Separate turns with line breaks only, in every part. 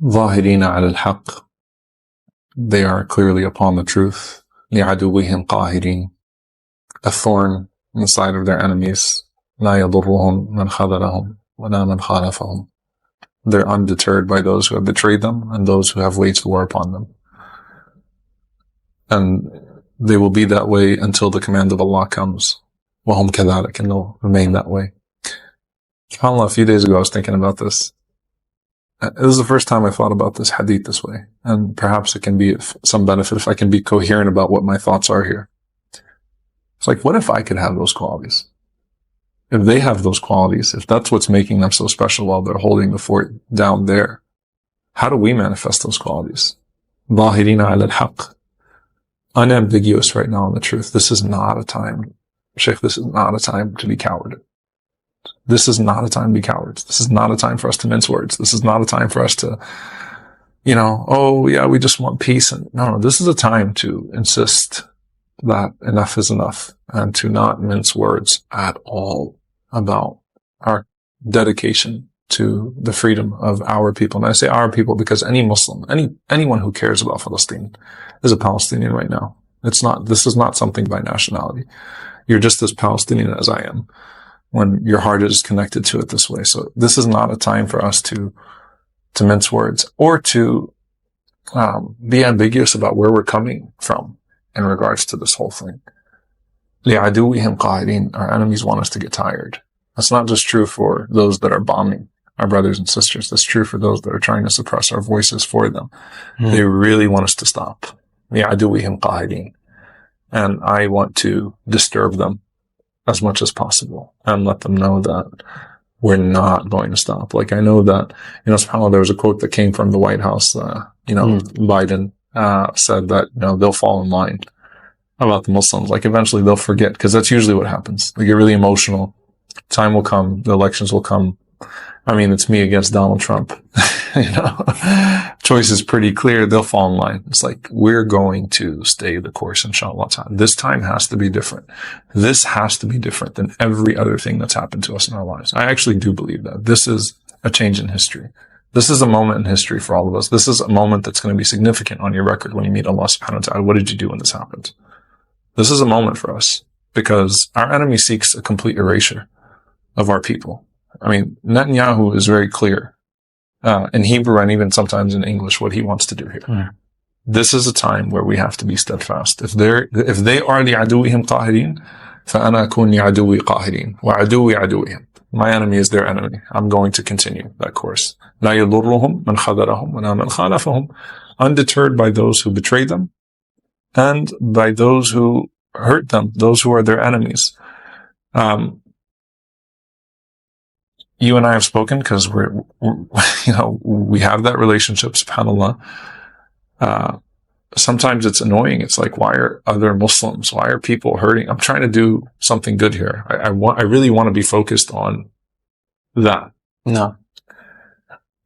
ظاهرين على الحق. They are clearly upon the truth. لعدوهم قاهرين. A thorn in the side of their enemies. لا يضرهم من خذلهم ولا من خالفهم. They're undeterred by those who have betrayed them and those who have waged war upon them. And they will be that way until the command of Allah comes. وهم كذلك, and they'll remain that way. SubhanAllah, a few days ago I was thinking about this. This is the first time I thought about this hadith this way. And perhaps it can be of some benefit if I can be coherent about what my thoughts are here. It's like, what if I could have those qualities? If they have those qualities, if that's what's making them so special while they're holding the fort down there, how do we manifest those qualities? ظاهرين على الحق. Unambiguous right now in the truth. This is not a time, Sheikh, this is not a time to be coward. This is not a time to be cowards. This is not a time for us to mince words. This is not a time for us to, oh yeah, we just want peace. And no, this is a time to insist that enough is enough and to not mince words at all about our dedication to the freedom of our people. And I say our people because any Muslim, anyone who cares about Palestine is a Palestinian right now. This is not something by nationality. You're just as Palestinian as I am when your heart is connected to it this way. So this is not a time for us to mince words or to be ambiguous about where we're coming from in regards to this whole thing. لِعَدُوِّهِمْ قَاهِرِينَ. Our enemies want us to get tired. That's not just true for those that are bombing our brothers and sisters. That's true for those that are trying to suppress our voices for them. They really want us to stop. لِعَدُوِّهِمْ قَاهِرِينَ. And I want to disturb them as much as possible and let them know that we're not going to stop. Like I know that, subhanAllah, there was a quote that came from the White House, Biden said that, they'll fall in line about the Muslims. Like eventually they'll forget, because that's usually what happens. They get really emotional. Time will come. The elections will come. I mean, it's me against Donald Trump. Choice is pretty clear. They'll fall in line. It's like, we're going to stay the course, inshallah. This time has to be different. This has to be different than every other thing that's happened to us in our lives. I actually do believe that. This is a change in history. This is a moment in history for all of us. This is a moment that's going to be significant on your record when you meet Allah subhanahu wa ta'ala. What did you do when this happened? This is a moment for us because our enemy seeks a complete erasure of our people. I mean, Netanyahu is very clear in Hebrew and even sometimes in English what he wants to do here. This is a time where we have to be steadfast. If they are لِعَدُوِّهِمْ قَاهِرِينَ فَأَنَا أَكُونْ لِعَدُوِّي قَاهِرِينَ وَعَدُوِّي عَدُوِّهِمْ. My enemy is their enemy. I'm going to continue that course. لَا يَضُرُّهُمْ مَنْ خَذَرَهُمْ وَلَا مَنْ خَالَفَهُمْ. Undeterred by those who betrayed them and by those who hurt them, those who are their enemies. You and I have spoken because we have that relationship, subhanAllah. Sometimes it's annoying. It's like, why are other Muslims, why are people hurting? I'm trying to do something good here. I really want to be focused on that. No.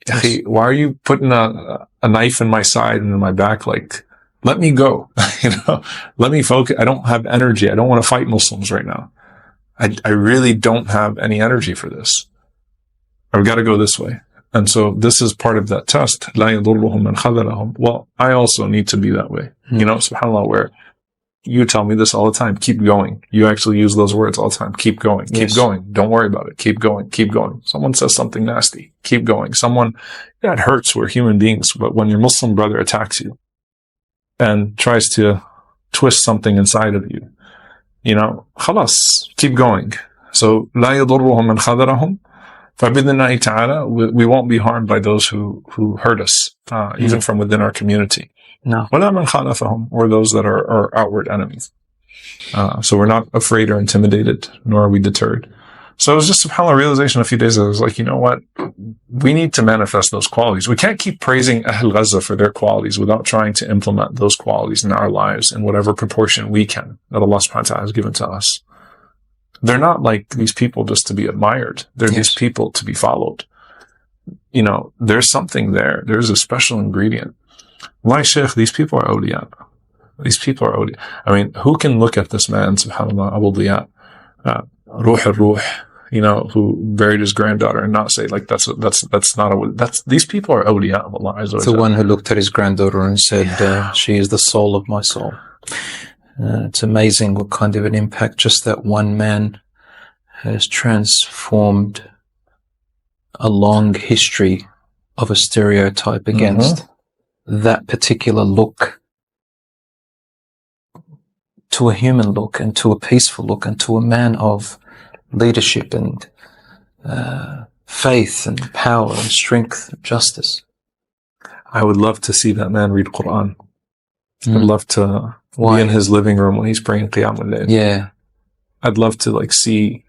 Yes. Why are you putting a knife in my side and in my back? Like, let me go, let me focus. I don't have energy. I don't want to fight Muslims right now. I really don't have any energy for this. I've got to go this way. And so this is part of that test. لَا يَضُرُّهُمْ مَنْ خَذَلَهُمْ. Well, I also need to be that way. SubhanAllah, where you tell me this all the time. Keep going. You actually use those words all the time. Keep going. Keep going. Don't worry about it. Keep going. Keep going. Someone says something nasty. Keep going. It hurts. We're human beings. But when your Muslim brother attacks you and tries to twist something inside of you, khalas, keep going. So لَا يَضُرُّهُمْ مَنْ خَذَرَهُمْ. فَبِإِذْنِllahi ta'ala, we won't be harmed by those who hurt us, even from within our community. No. وَلَا مَنْ خَالَفَهُمْ, or those that are outward enemies. So we're not afraid or intimidated, nor are we deterred. So it was just subhanAllah realization a few days ago. I was like, you know what? We need to manifest those qualities. We can't keep praising Ahl Gaza for their qualities without trying to implement those qualities in our lives in whatever proportion we can that Allah subhanahu wa ta'ala has given to us. They're not like these people just to be admired. They're these people to be followed. There's something there. There's a special ingredient. Like Sheikh, these people are awliya. These people are awliya. I mean, who can look at this man, subhanAllah, Abu Diya, Ruh al-Ruh, who buried his granddaughter and not say like that's these people are awliya of Allah Azza wa
The
Jalla.
one who looked at his granddaughter and said, she is the soul of my soul. It's amazing what kind of an impact just that one man has transformed a long history of a stereotype against that particular look to a human look and to a peaceful look and to a man of leadership and faith and power and strength and justice.
I would love to see that man read Quran. I'd love to be in his living room when he's praying Qiyam al-Layl.
Yeah.
I'd love to see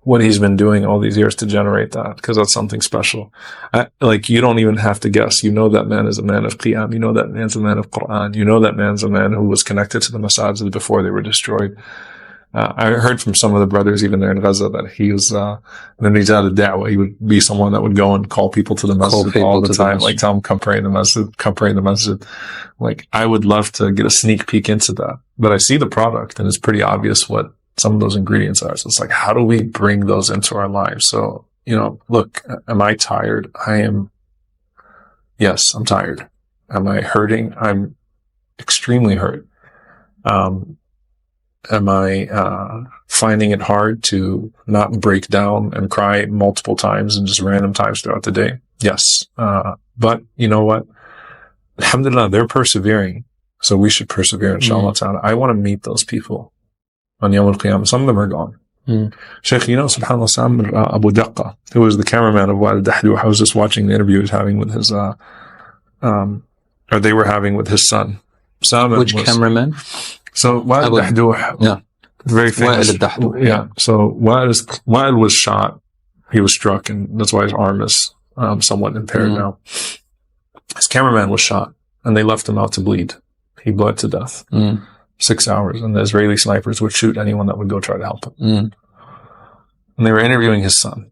what he's been doing all these years to generate that, because that's something special. You don't even have to guess. You know that man is a man of Qiyam. You know that man's a man of Quran. You know that man's a man who was connected to the masajid before they were destroyed. I heard from some of the brothers even there in Gaza that he was, when he's out of da'wah, he would be someone that would go and call people to the masjid all the time. Like, tell them, come pray in the masjid, come pray in the masjid. Like, I would love to get a sneak peek into that. But I see the product and it's pretty obvious what some of those ingredients are. So it's like, how do we bring those into our lives? So, look, am I tired? Yes, I'm tired. Am I hurting? I'm extremely hurt. Am I finding it hard to not break down and cry multiple times and just random times throughout the day? Yes. But you know what? Alhamdulillah, they're persevering. So we should persevere, inshallah ta'ala. I want to meet those people on Yawm al-Qiyamah. Some of them are gone. Sheikh, subhanAllah, Samir Abu Daqqa, who was the cameraman of al-Dahdouh. I was just watching the interview he was having with his, or they were having with his son.
Which cameraman?
So al-Dahdouh, very famous.
al-Dahdouh,
yeah. So Wael was shot. He was struck, and that's why his arm is somewhat impaired now. His cameraman was shot, and they left him out to bleed. He bled to death. 6 hours, and the Israeli snipers would shoot anyone that would go try to help him. And they were interviewing his son,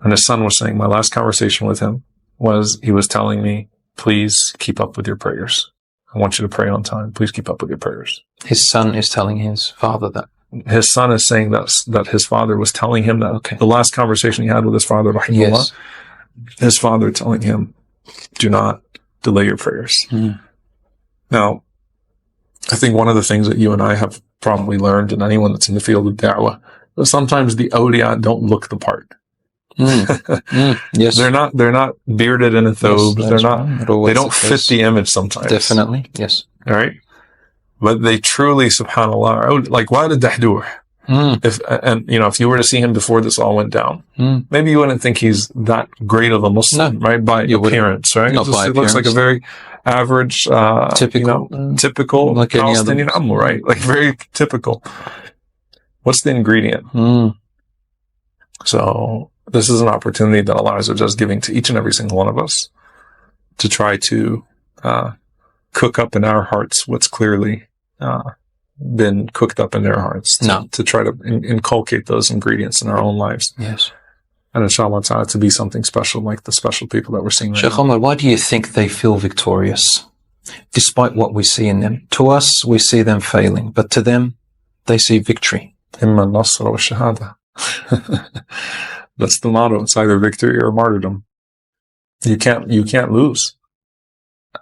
and his son was saying, my last conversation with him was, he was telling me, please keep up with your prayers. I want you to pray on time. Please keep up with your prayers.
His son is telling his father that.
His son is saying that his father was telling him that.
Okay.
The last conversation he had with his father, rahimahullah, his father telling him, do not delay your prayers. Now, I think one of the things that you and I have probably learned, and anyone that's in the field of da'wah, is sometimes the awliya don't look the part.
Yes.
They're not bearded and in thobes. They don't fit the image sometimes.
Definitely. Yes.
All right. But they truly, subhanAllah, are like Wael al-Dahdouh. If you were to see him before this all went down, maybe you wouldn't think he's that great of a Muslim, right? By appearance, right? It looks like a very average, typical
like
Palestinian Ummah, right? Like very typical. What's the ingredient? So this is an opportunity that Allah Azza wa Jalla is giving to each and every single one of us to try to cook up in our hearts what's clearly been cooked up in their hearts, to try to inculcate those ingredients in our own lives.
Yes.
And inshallah ta'ala to be something special like the special people that we're seeing right
Sheikh
now.
Omar, why do you think they feel victorious despite what we see in them? To us, we see them failing, but to them, they see victory.
Imma al-nasr wa shahada. That's the motto. It's either victory or martyrdom. You can't lose.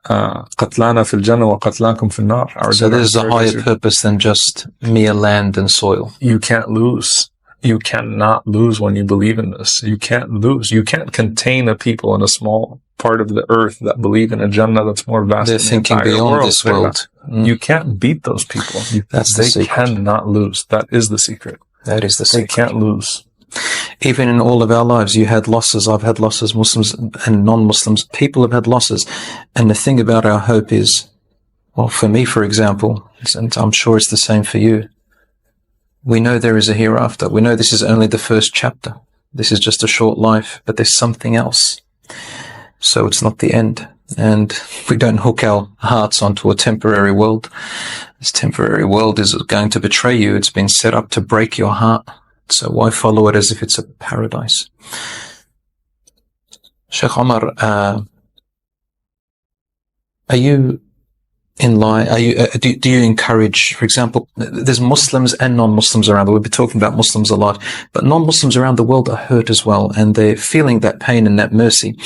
قتلانا في الجنة وقتلاكم في النار.
So there's a higher purpose than just mere land and soil.
You can't lose. You cannot lose when you believe in this. You can't lose. You can't contain a people in a small part of the earth that believe in a Jannah that's more vast
They're
than
thinking
the entire
beyond
world.
this world.
You can't beat those people.
That's the secret.
They cannot lose. That is the secret.
That is the secret.
They can't lose.
Even in all of our lives, you had losses, I've had losses, Muslims and non-Muslims, people have had losses. And the thing about our hope is, well, for me, for example, and I'm sure it's the same for you, we know there is a hereafter. We know this is only the first chapter. This is just a short life, but there's something else. So it's not the end. And we don't hook our hearts onto a temporary world. This temporary world is going to betray you. It's been set up to break your heart. So why follow it as if it's a paradise? Sheikh Omar, are you in line? Are you, do you encourage, for example, there's Muslims and non-Muslims around the world. We've been talking about Muslims a lot, but non-Muslims around the world are hurt as well, and they're feeling that pain and that mercy.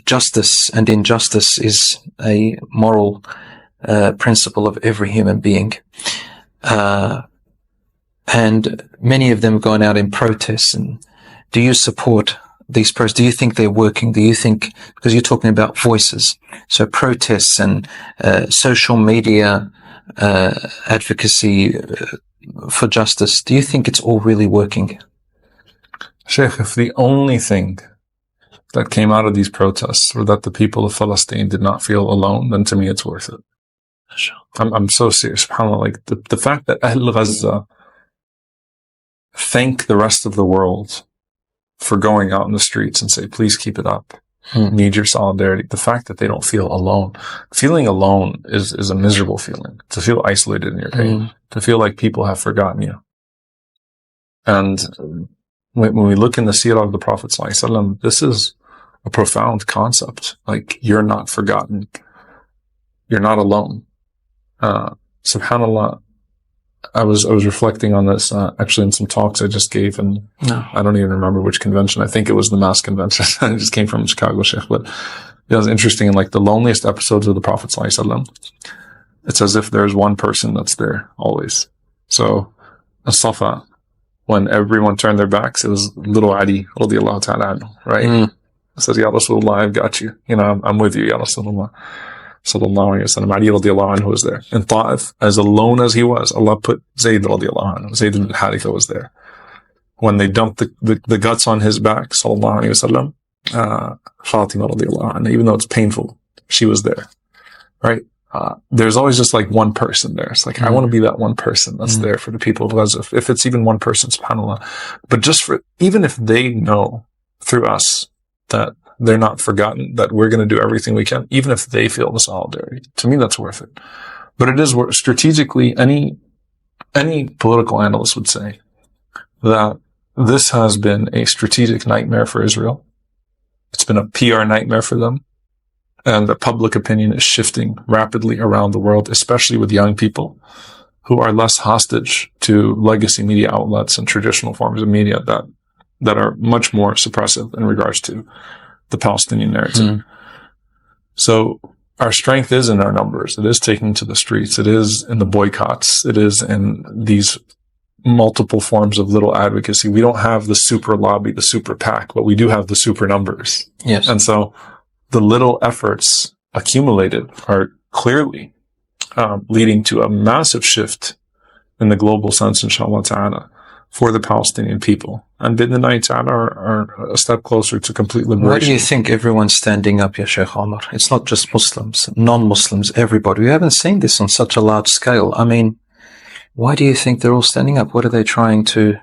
Justice and injustice is a moral principle of every human being. And many of them have gone out in protests. And do you support these protests? Do you think they're working? Do you think, because you're talking about voices, so protests and social media advocacy for justice, do you think it's all really working?
Sheikh, if the only thing that came out of these protests were that the people of Palestine did not feel alone, then to me it's worth it. I'm so serious. SubhanAllah, like the fact that Ahl Gaza thank the rest of the world for going out in the streets and say, please keep it up. Need your solidarity. The fact that they don't feel alone. Feeling alone is a miserable feeling. To feel isolated in your pain. To feel like people have forgotten you. And when we look in the seerah of the Prophet ﷺ, this is a profound concept. Like, you're not forgotten. You're not alone. SubhanAllah, I was reflecting on this actually in some talks I just gave, and I don't even remember which convention. I think it was the Mass Convention. I just came from Chicago, Sheikh. But it was interesting. In like the loneliest episodes of the Prophet ﷺ, it's as if there's one person that's there always. So, as-Safa, when everyone turned their backs, it was little Ali, radiallahu ta'ala anhu, right? It says, Ya Rasulullah, I've got you. You know, I'm with you, Ya Rasulullah. Sallallahu alayhi wa sallam. Ali radiallahu anhu was there. In Ta'if, as alone as he was, Allah put Zayd radiallahu anhu. Zayd ibn Haritha was there. When they dumped the guts on his back, sallallahu alayhi wa sallam, Fatima radiallahu anha, even though it's painful, she was there. Right? There's always just like one person there. It's like, I want to be that one person that's there for the people of Gaza. If it's even one person, subhanAllah. But just for, even if they know through us that they're not forgotten, that we're going to do everything we can, even if they feel the solidarity. To me, that's worth it. But it is worth, strategically, any political analyst would say that this has been a strategic nightmare for Israel. It's been a PR nightmare for them. And the public opinion is shifting rapidly around the world, especially with young people who are less hostage to legacy media outlets and traditional forms of media that are much more suppressive in regards to the Palestinian narrative. So our strength is in our numbers. It is taking to the streets. It is in the boycotts. It is in these multiple forms of little advocacy. We don't have the super lobby, the super PAC, but we do have the super numbers.
Yes.
And so the little efforts accumulated are clearly leading to a massive shift in the global sense, inshallah ta'ala, for the Palestinian people. And bid'nillahi ta'ala are a step closer to complete liberation.
Why do you think everyone's standing up, ya Sheikh Omar? It's not just Muslims, non-Muslims, everybody. We haven't seen this on such a large scale. I mean, why do you think they're all standing up? What are they trying to,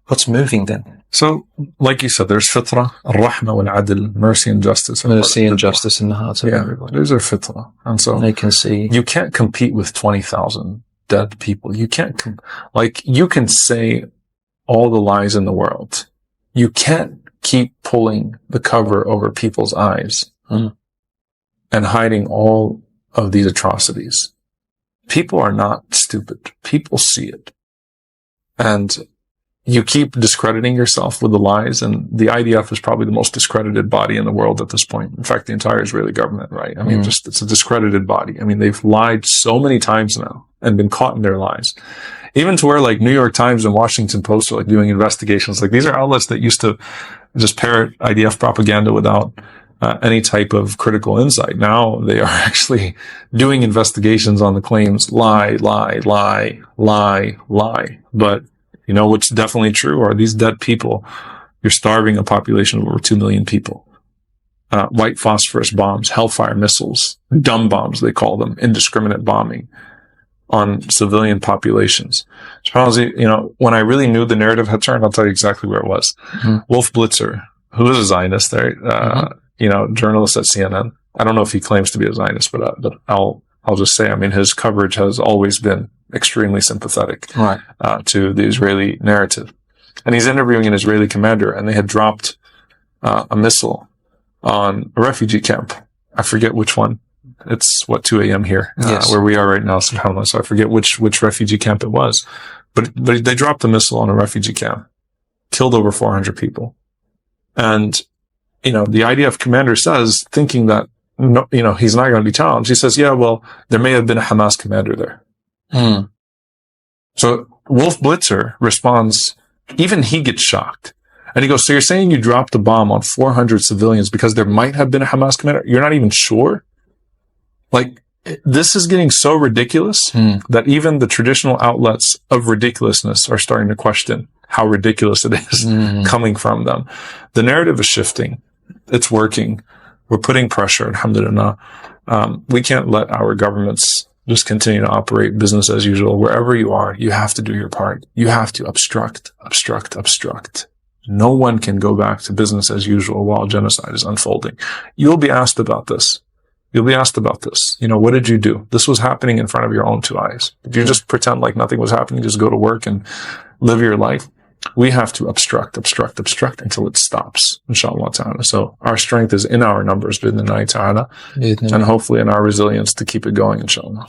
what's moving them?
So, like you said, there's fitra, al-rahma wal-adl, mercy and justice.
Mercy and justice in the hearts of everybody.
There's our fitra. And so
they can see.
You can't compete with 20,000 dead people. You can't, you can say all the lies in the world. You can't keep pulling the cover over people's eyes and hiding all of these atrocities. People are not stupid. People see it. And you keep discrediting yourself with the lies, and the IDF is probably the most discredited body in the world at this point. In fact, the entire Israeli government, right? I mean, it's a discredited body. I mean, they've lied so many times now and been caught in their lies. Even to where like New York Times and Washington Post are like doing investigations. Like, these are outlets that used to just parrot IDF propaganda without any type of critical insight. Now they are actually doing investigations on the claims, lie. But you know what's definitely true are these dead people. You're starving a population of over 2 million people. White phosphorus bombs, hellfire missiles, dumb bombs, they call them, indiscriminate bombing on civilian populations. You know, when I really knew the narrative had turned, I'll tell you exactly where it was. Wolf Blitzer, who is a Zionist, you know, journalist at CNN. I don't know if he claims to be a Zionist, but I'll just say, I mean, his coverage has always been extremely sympathetic to the Israeli narrative. And he's interviewing an Israeli commander, and they had dropped a missile on a refugee camp. I forget which one. It's what, 2 a.m. here,
Yes.
where we are right now, subhanAllah. So I forget which refugee camp it was, but they dropped a missile on a refugee camp, killed over 400 people. And, you know, the IDF commander says, thinking that, no, you know, he's not going to be challenged. He says, yeah, well, there may have been a Hamas commander there.
Mm.
So Wolf Blitzer responds, even he gets shocked. And he goes, so you're saying you dropped a bomb on 400 civilians because there might have been a Hamas commander? You're not even sure? Like, this is getting so ridiculous that even the traditional outlets of ridiculousness are starting to question how ridiculous it is coming from them. The narrative is shifting. It's working. We're putting pressure, alhamdulillah. We can't let our governments just continue to operate business as usual. Wherever you are, you have to do your part. You have to obstruct. No one can go back to business as usual while genocide is unfolding. You'll be asked about this. You know, what did you do? This was happening in front of your own 2 eyes. If you just pretend like nothing was happening, just go to work and live your life. We have to obstruct until it stops, inshallah ta'ala. So our strength is in our numbers, bidhnillahi ta'ala, and hopefully in our resilience to keep it going, inshallah.